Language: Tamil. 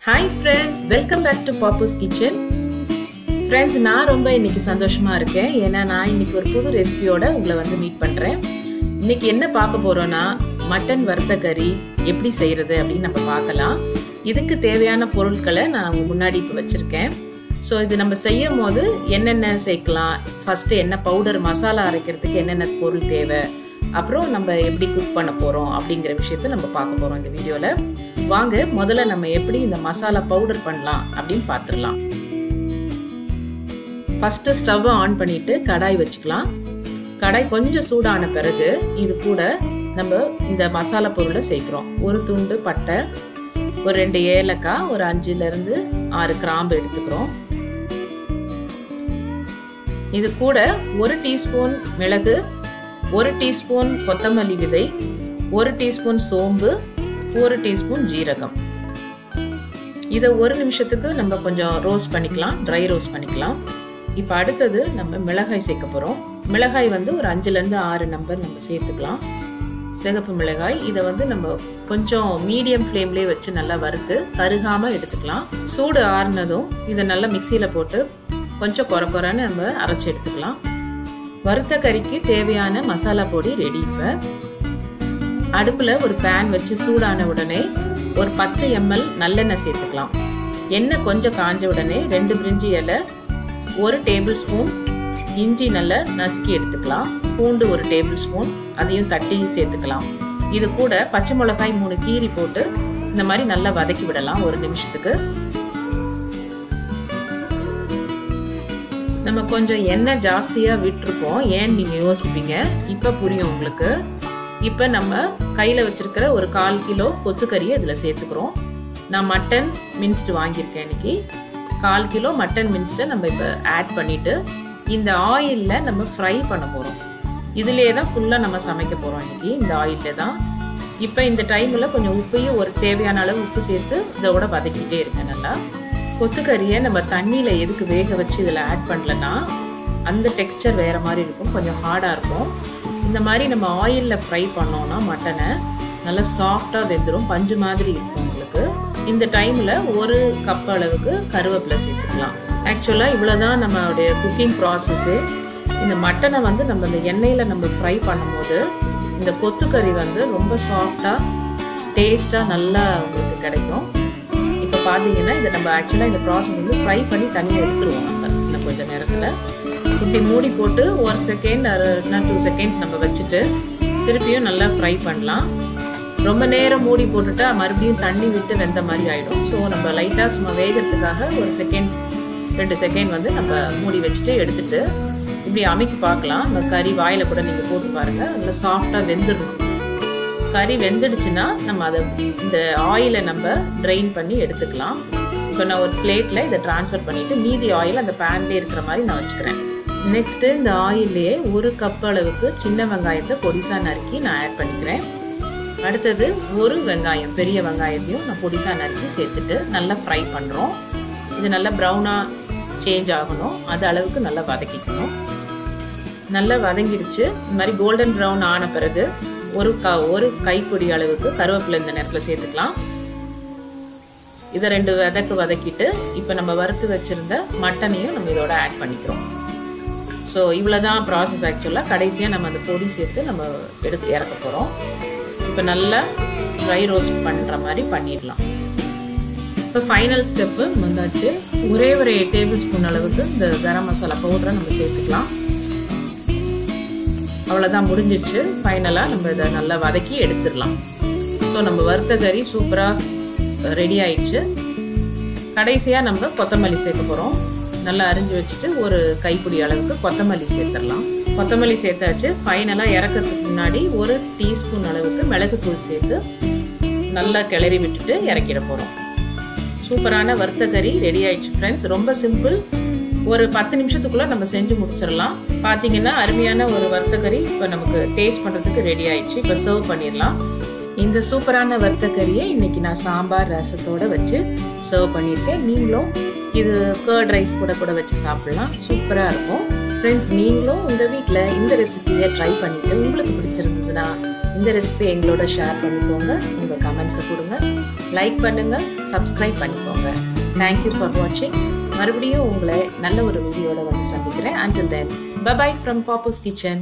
Hi friends, welcome back to Papu's Kitchen. Friends, நான் ரொம்ப இன்னைக்கு சந்தோஷமா இருக்கேன். ஏன்னா நான் இன்னைக்கு ஒரு புது ரெசிபியோட உங்களை வந்து மீட் பண்றேன். இன்னைக்கு என்ன பார்க்க போறோம்னா மட்டன் வறுத்த கறி எப்படி செய்யறது அப்படின்னு நம்ம பார்க்கலாம். இதுக்கு தேவையான பொருட்களை நான் உங்க முன்னாடி இப்போ வச்சிருக்கேன். ஸோ இது நம்ம செய்யும் போது என்னென்ன சேர்க்கலாம், ஃபர்ஸ்ட் என்ன பவுடர் மசாலா அரைக்கிறதுக்கு என்னென்ன பொருள் தேவை, அப்புறம் நம்ம எப்படி குக் பண்ண போறோம் அப்படிங்கிற விஷயத்த நம்ம பார்க்க போறோம் இந்த வீடியோல. வாங்க முதல்ல நம்ம எப்படி இந்த மசாலா பவுடர் பண்ணலாம் அப்படின்னு பார்த்துடலாம். ஃபர்ஸ்ட் ஸ்டவ் ஆன் பண்ணிட்டு கடாய் வச்சுக்கலாம். கடாய் கொஞ்சம் சூடான பிறகு இது கூட நம்ம இந்த மசாலா பொருளை சேர்க்கிறோம். ஒரு துண்டு பட்டை, ஒரு 2 ஏலக்காய், ஒரு 5லிருந்து 6 கிராம்பு எடுத்துக்கிறோம். இது கூட 1 டீஸ்பூன் மிளகு, 1 டீஸ்பூன் கொத்தமல்லி விதை, 1 டீஸ்பூன் சோம்பு, 1 டீஸ்பூன் ஜீரகம். இதை 1 நிமிஷத்துக்கு நம்ம கொஞ்சம் ரோஸ்ட் பண்ணிக்கலாம், ட்ரை ரோஸ்ட் பண்ணிக்கலாம். இப்போ அடுத்தது நம்ம மிளகாய் சேர்க்க போகிறோம். மிளகாய் வந்து ஒரு 5லிருந்து 6 நம்பர் நம்ம சேர்த்துக்கலாம். சிகப்பு மிளகாய் இதை வந்து நம்ம கொஞ்சம் மீடியம் ஃப்ளேம்லேயே வச்சு நல்லா வறுத்து கருகாமல் எடுத்துக்கலாம். சூடு ஆறுனதும் இதை நல்லா மிக்சியில் போட்டு கொஞ்சம் கொரன்னு நம்ம அரைச்சி எடுத்துக்கலாம். வறுத்த கறிக்கு தேவையான மசாலா பொடி ரெடி. இப்போ அடுப்பில் ஒரு பேன் வச்சு சூடான உடனே ஒரு 10 ml நல்லெண்ணெய் சேர்த்துக்கலாம். எண்ணெய் கொஞ்சம் காஞ்ச உடனே 2 பிரிஞ்சி இலை, 1 டேபிள் ஸ்பூன் இஞ்சி நல்லா நசுக்கி எடுத்துக்கலாம். பூண்டு 1 டேபிள் ஸ்பூன் அதையும் தட்டி சேர்த்துக்கலாம். இது கூட பச்சை மிளகாய் 3 கீரி போட்டு இந்த மாதிரி நல்லா வதக்கி விடலாம் 1 நிமிஷத்துக்கு. நம்ம கொஞ்சம் எண்ணெய் ஜாஸ்தியாக விட்டுருப்போம், ஏன்னு நீங்கள் யோசிப்பீங்க. இப்போ புரியும் உங்களுக்கு. இப்போ நம்ம கையில் வச்சுருக்கிற ஒரு 1/4 கிலோ கொத்துக்கறியை இதில் சேர்த்துக்கிறோம். நான் மட்டன் மின்ஸ்டு வாங்கியிருக்கேன் இன்னைக்கு. 1/4 கிலோ மட்டன் மின்ஸ்டை நம்ம இப்போ ஆட் பண்ணிவிட்டு இந்த ஆயிலில் நம்ம ஃப்ரை பண்ண போகிறோம். இதிலே தான் ஃபுல்லாக நம்ம சமைக்க போகிறோம் இன்னைக்கு, இந்த ஆயிலில் தான். இப்போ இந்த டைமில் கொஞ்சம் உப்பையும் ஒரு தேவையான அளவு உப்பு சேர்த்து இதோட வதக்கிட்டே இருங்க நல்லா. கொத்துக்கறியை நம்ம தண்ணியில் எதுக்கு வேக வச்சு இதில் ஆட் பண்ணலன்னா அந்த டெக்ஸ்சர் வேறு மாதிரி இருக்கும், கொஞ்சம் ஹார்டாக இருக்கும். இந்த மாதிரி நம்ம ஆயிலில் ஃப்ரை பண்ணோன்னா மட்டனை நல்லா சாஃப்டாக வெந்துடும், பஞ்சு மாதிரி இருக்கும் உங்களுக்கு. இந்த டைமில் 1 கப் அளவுக்கு கருவேப்பிலை சேர்த்துக்கலாம். ஆக்சுவலாக இவ்வளோதான் நம்மளுடைய குக்கிங் ப்ராசஸ்ஸு. இந்த மட்டனை வந்து நம்ம இந்த எண்ணெயில் நம்ம ஃப்ரை பண்ணும்போது இந்த கொத்துக்கறி வந்து ரொம்ப சாஃப்டாக டேஸ்ட்டாக நல்லா உங்களுக்கு கிடைக்கும். இப்போ பார்த்தீங்கன்னா இதை நம்ம ஆக்சுவலாக இந்த ப்ராசஸ் வந்து ஃப்ரை பண்ணி தனியாக எடுத்துருவோம் நம்ம இன்னும் கொஞ்சம் நேரத்தில். இப்படி மூடி போட்டு 1 செகண்ட் இல்லைனா 2 செகண்ட்ஸ் நம்ம வச்சுட்டு திருப்பியும் நல்லா ஃப்ரை பண்ணலாம். ரொம்ப நேரம் மூடி போட்டுட்டா மறுபடியும் தண்ணி விட்டு வெந்த மாதிரி ஆகிடும். ஸோ நம்ம லைட்டாக சும்மா வேகிறதுக்காக 1 செகண்ட் 2 செகண்ட் வந்து நம்ம மூடி வச்சுட்டு எடுத்துட்டு இப்படி அமைக்கி பார்க்கலாம். நம்ம கறி வாயில் கூட நீங்கள் போட்டு பாருங்கள், நல்லா சாஃப்டாக வெந்துடணும். கறி வெந்துடுச்சுன்னா நம்ம அதை இந்த ஆயிலை நம்ம ட்ரெயின் பண்ணி எடுத்துக்கலாம். இப்போ நான் ஒரு பிளேட்டில் இதை ட்ரான்ஸ்ஃபர் பண்ணிவிட்டு மீதி ஆயில் அந்த பேன்லேயே இருக்கிற மாதிரி நான் வச்சுக்கிறேன். நெக்ஸ்ட்டு இந்த ஆயிலே 1 கப் அளவுக்கு சின்ன வெங்காயத்தை பொடிசாக நறுக்கி நான் ஆட் பண்ணிக்கிறேன். அடுத்தது 1 வெங்காயம், பெரிய வெங்காயத்தையும் நான் பொடிசாக நறுக்கி சேர்த்துட்டு நல்லா ஃப்ரை பண்ணுறோம். இது நல்லா ப்ரௌனாக சேஞ்ச் ஆகணும், அது அளவுக்கு நல்லா வதக்கிக்கணும். நல்லா வதங்கிடுச்சு. இந்த மாதிரி கோல்டன் ப்ரௌன் ஆன பிறகு ஒரு கைப்பிடி அளவுக்கு கருவேப்பிலை இந்த நேரத்தில் சேர்த்துக்கலாம். இதை 2 வதக்கிட்டு இப்போ நம்ம வறுத்து வச்சுருந்த மட்டனையும் நம்ம இதோட ஆட் பண்ணிக்கிறோம். ஸோ இவ்வளோதான் ப்ராசஸ். ஆக்சுவலாக கடைசியாக நம்ம அந்த பொடி சேர்த்து நம்ம இறக்க போகிறோம். இப்போ நல்லா ட்ரை ரோஸ்ட் பண்ணுற மாதிரி பண்ணிடலாம். இப்போ ஃபைனல் ஸ்டெப்பு வந்தாச்சு. ஒரே 1 டேபிள் ஸ்பூன் அளவுக்கு இந்த கரம் மசாலா பவுடரை நம்ம சேர்த்துக்கலாம். அவ்வளோதான், முடிஞ்சிடுச்சு. ஃபைனலாக நம்ம இதை நல்லா வதக்கி எடுத்துடலாம். ஸோ நம்ம வறுத்த கறி சூப்பராக ரெடி ஆயிடுச்சு. கடைசியாக நம்ம கொத்தமல்லி சேர்க்க போகிறோம். நல்லா அரிஞ்சு வச்சுட்டு ஒரு கைப்பிடி அளவுக்கு கொத்தமல்லி சேர்த்துடலாம். கொத்தமல்லி சேர்த்தாச்சு. ஃபைனலாக இறக்கிறதுக்கு முன்னாடி 1 டீஸ்பூன் அளவுக்கு மிளகுத்தூள் சேர்த்து நல்லா கிளறி விட்டுட்டு இறக்கிட போகிறோம். சூப்பரான வறுத்த கறி ரெடி ஆயிடுச்சு ஃப்ரெண்ட்ஸ். ரொம்ப சிம்பிள், ஒரு 10 நிமிஷத்துக்குள்ளே நம்ம செஞ்சு முடிச்சிடலாம். பார்த்தீங்கன்னா அருமையான ஒரு வறுத்த கறி இப்போ நமக்கு டேஸ்ட் பண்ணுறதுக்கு ரெடி ஆயிடுச்சு. இப்போ சர்வ் பண்ணிடலாம். இந்த சூப்பரான வறுத்த கறியை இன்னைக்கு நான் சாம்பார் ரசத்தோடு வச்சு சர்வ் பண்ணியிருக்கேன். நீங்களும் இது கர்ட் ரைஸ் கூட வச்சு சாப்பிடலாம், சூப்பராக இருக்கும். ஃப்ரெண்ட்ஸ், நீங்களும் உங்கள் வீட்டில் இந்த ரெசிபியை ட்ரை பண்ணிவிட்டு உங்களுக்கு பிடிச்சிருந்ததுன்னா இந்த ரெசிபியை எங்களோட ஷேர் பண்ணிக்கோங்க. உங்கள் கமெண்ட்ஸை கொடுங்க. லைக் பண்ணுங்கள், சப்ஸ்கிரைப் பண்ணிக்கோங்க. தேங்க்யூ ஃபார் வாட்சிங். மறுபடியும் உங்களை நல்ல ஒரு வீடியோட வந்து சந்திக்கிறேன். Until then, bye bye from Papu's Kitchen.